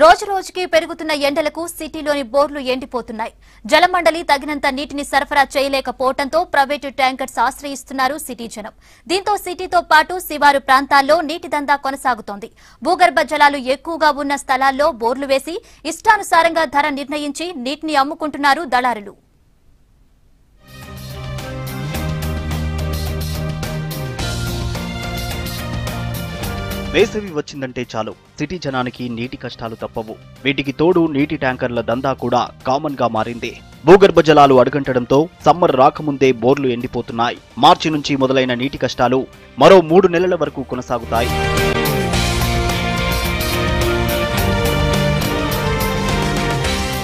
రోజు రోజుకి పెరుగుతున్న ఎండలకు సిటీలోని బోర్లు ఎండిపోతున్నాయి. జలమండలి తగినంత నీటిని సరఫరా చేయలేకపోవడంతో ప్రైవేటు ట్యాంకర్స్ ఆశ్రయిస్తున్నారు సిటీ జనం. దీంతో సిటీతో పాటు శివారు ప్రాంతాల్లో నీటి దందా కొనసాగుతోంది. భూగర్భ జలాలు ఎక్కువగా ఉన్న స్థలాల్లో బోర్లు వేసి ఇష్టానుసారంగా ధర నిర్ణయించి నీటిని అమ్ముకుంటున్నారు దళారులు. వేసవి వచ్చిందంటే చాలు సిటీ జనానికి నీటి కష్టాలు తప్పవు. వీటికి తోడు నీటి ట్యాంకర్ల దందా కూడా కామన్ గా మారింది. భూగర్భ జలాలు అడుగంటడంతో సమ్మర్ రాకముందే బోర్లు ఎండిపోతున్నాయి. మార్చి నుంచి మొదలైన నీటి కష్టాలు మరో 3 నెలల వరకు కొనసాగుతాయి.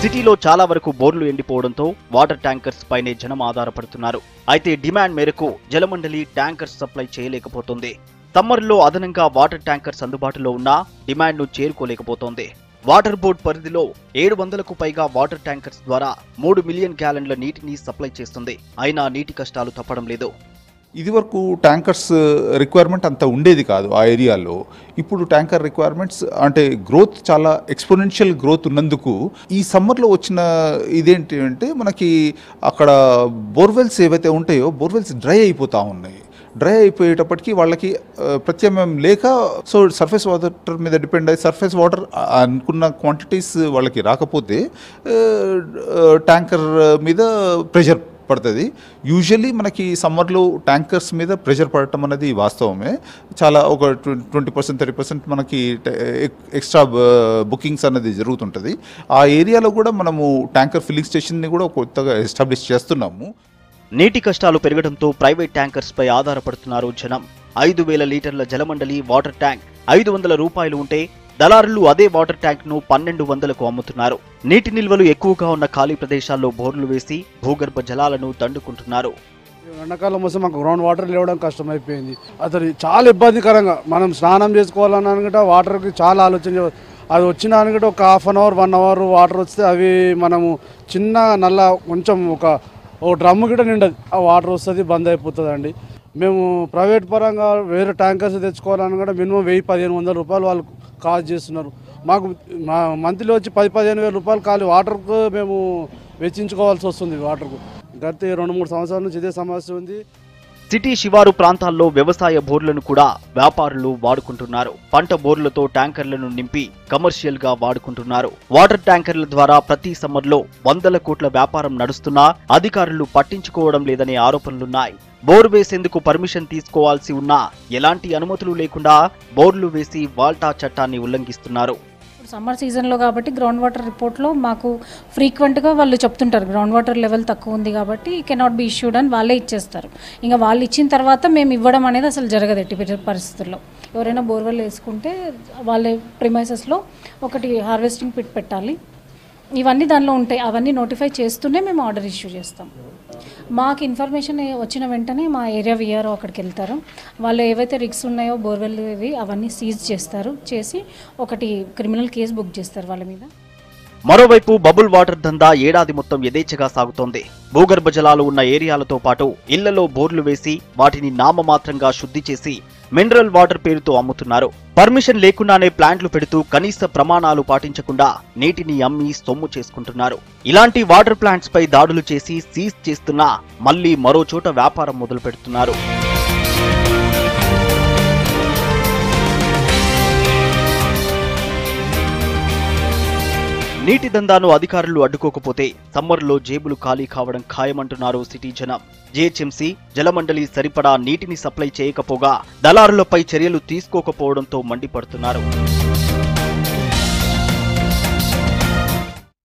సిటీలో చాలా వరకు బోర్లు ఎండిపోవడంతో వాటర్ ట్యాంకర్స్ పైనే జనం ఆధారపడుతున్నారు. అయితే డిమాండ్ మేరకు జలమండలి ట్యాంకర్స్ సప్లై చేయలేకపోతుంది. సమ్మర్లో అదనంగా వాటర్ ట్యాంకర్స్ అందుబాటులో ఉన్నా డిమాండ్ను చేరుకోలేకపోతోంది. వాటర్ బోర్డు పరిధిలో 700కు పైగా వాటర్ ట్యాంకర్స్ ద్వారా 3 మిలియన్ గ్యాలన్ల నీటిని సప్లై చేస్తుంది. అయినా నీటి కష్టాలు తప్పడం లేదు. ఇది వరకు ట్యాంకర్స్ రిక్వైర్మెంట్ అంత ఉండేది కాదు ఆ ఏరియాలో. ఇప్పుడు ట్యాంకర్ రిక్వైర్మెంట్స్ అంటే గ్రోత్ చాలా ఎక్స్పోనెన్షియల్ గ్రోత్ ఉన్నందుకు ఈ సమ్మర్లో వచ్చిన ఇదేంటి అంటే మనకి అక్కడ బోర్వెల్స్ ఏవైతే ఉంటాయో బోర్వెల్స్ డ్రై అయిపోతూ ఉన్నాయి. డ్రై అయిపోయేటప్పటికి వాళ్ళకి ప్రత్యామ్నాయం లేక సో సర్ఫేస్ వాటర్ మీద డిపెండ్ అయ్యి సర్ఫేస్ వాటర్ అనుకున్న క్వాంటిటీస్ వాళ్ళకి రాకపోతే ట్యాంకర్ మీద ప్రెషర్ పడుతుంది. యూజువల్లీ మనకి సమ్మర్లో ట్యాంకర్స్ మీద ప్రెషర్ పడటం అనేది వాస్తవమే. చాలా ఒక 20% 30% మనకి ఎక్స్ట్రా బుకింగ్స్ అనేది జరుగుతుంటుంది. ఆ ఏరియాలో కూడా మనము ట్యాంకర్ ఫిల్లింగ్ స్టేషన్ని కూడా కొత్తగా ఎస్టాబ్లిష్ చేస్తున్నాము. నీటి కష్టాలు పెరగడంతో ప్రైవేట్ ట్యాంకర్స్ పై ఆధారపడుతున్నారు జనం. 5,000 లీటర్ల జలమండలి వాటర్ ట్యాంక్ 500 రూపాయలు ఉంటే దళారులు అదే వాటర్ ట్యాంక్ ను 1200కు అమ్ముతున్నారు. నీటి నిల్వలు ఎక్కువగా ఉన్న ఖాళీ ప్రదేశాల్లో బోర్లు వేసి భూగర్భ జలాలను దండుకుంటున్నారు. ఎండాకాలం వస్తే మాకు గ్రౌండ్ వాటర్ లేవడం కష్టమైపోయింది. అతను చాలా ఇబ్బందికరంగా మనం స్నానం చేసుకోవాలని అనుకుంటే వాటర్కి చాలా ఆలోచన. అది వచ్చిన అనుకుంటే ఒక half an hour 1 hour water వస్తే అవి మనము చిన్న నల్ల కొంచెం ఓ డ్రమ్ము గిట్ట నిండదు. ఆ వాటర్ వస్తుంది, బంద్ అయిపోతుంది అండి. మేము ప్రైవేట్ పరంగా వేరే ట్యాంకర్స్ తెచ్చుకోవాలని కూడా మినిమం 1000-1500 రూపాయలు వాళ్ళు కాస్ట్ చేస్తున్నారు. మాకు మంత్లీ వచ్చి 10-15 వేల రూపాయలు ఖాళీ వాటర్కు మేము వెచ్చించుకోవాల్సి వస్తుంది. వాటర్కు గత 2-3 సంవత్సరాల నుంచి ఇదే సమస్య ఉంది. సిటీ శివారు ప్రాంతాల్లో వ్యవసాయ బోర్లను కూడా వ్యాపారులు వాడుకుంటున్నారు. పంట బోర్లతో ట్యాంకర్లను నింపి కమర్షియల్ గా వాడుకుంటున్నారు. వాటర్ ట్యాంకర్ల ద్వారా ప్రతి సమ్మర్లో 100 కోట్ల వ్యాపారం నడుస్తున్నా అధికారులు పట్టించుకోవడం లేదనే ఆరోపణలున్నాయి. బోర్ వేసేందుకు పర్మిషన్ తీసుకోవాల్సి ఉన్నా ఎలాంటి అనుమతులు లేకుండా బోర్లు వేసి వాల్టా చట్టాన్ని ఉల్లంఘిస్తున్నారు. సమ్మర్ సీజన్లో కాబట్టి గ్రౌండ్ వాటర్ రిపోర్ట్లో మాకు ఫ్రీక్వెంట్గా వాళ్ళు చెప్తుంటారు గ్రౌండ్ వాటర్ లెవెల్ తక్కువ ఉంది కాబట్టి కెనాట్ బి ఇష్యూడ్ అని వాళ్ళే ఇచ్చేస్తారు. ఇంకా వాళ్ళు ఇచ్చిన తర్వాత మేము ఇవ్వడం అనేది అసలు జరగదు ఎట్టి పరిస్థితుల్లో. ఎవరైనా బోర్వెల్ వేసుకుంటే వాళ్ళ ప్రిమైసెస్లో ఒకటి హార్వెస్టింగ్ పిట్ పెట్టాలి. ఇవన్నీ దానిలో ఉంటాయి. అవన్నీ నోటిఫై చేస్తూనే మేము ఆర్డర్ ఇష్యూ చేస్తాం. మాకు ఇన్ఫర్మేషన్ వచ్చిన వెంటనే మా ఏరియా విఆర్ఓ అక్కడికి వెళ్తారు. వాళ్ళు ఏవైతే రిగ్స్ ఉన్నాయో బోర్వెల్ అవన్నీ సీజ్ చేస్తారు. చేసి ఒకటి క్రిమినల్ కేసు బుక్ చేస్తారు వాళ్ళ మీద. మరోవైపు బబుల్ వాటర్ దందా ఏడాది మొత్తం యథేచ్ఛగా సాగుతోంది. భూగర్భ జలాలు ఉన్న ఏరియాలతో పాటు ఇళ్లలో బోర్లు వేసి వాటిని నామమాత్రంగా శుద్ధి చేసి మినరల్ వాటర్ పేరుతో అమ్ముతున్నారు. పర్మిషన్ లేకుండానే ప్లాంట్లు పెడుతూ కనీస ప్రమాణాలు పాటించకుండా నీటిని అమ్మి సొమ్ము చేసుకుంటున్నారు. ఇలాంటి వాటర్ ప్లాంట్స్ పై దాడులు చేసి సీజ్ చేస్తున్నా మళ్లీ మరో చోట వ్యాపారం మొదలు పెడుతున్నారు. నీటి దందాను అధికారులు అడ్డుకోకపోతే సమ్మర్లో జేబులు ఖాళీ కావడం ఖాయమంటున్నారు సిటీ జనం. జీహెచ్ఎంసీ జలమండలి సరిపడా నీటిని సప్లై చేయకపోగా దళారులపై చర్యలు తీసుకోకపోవడంతో మండిపడుతున్నారు.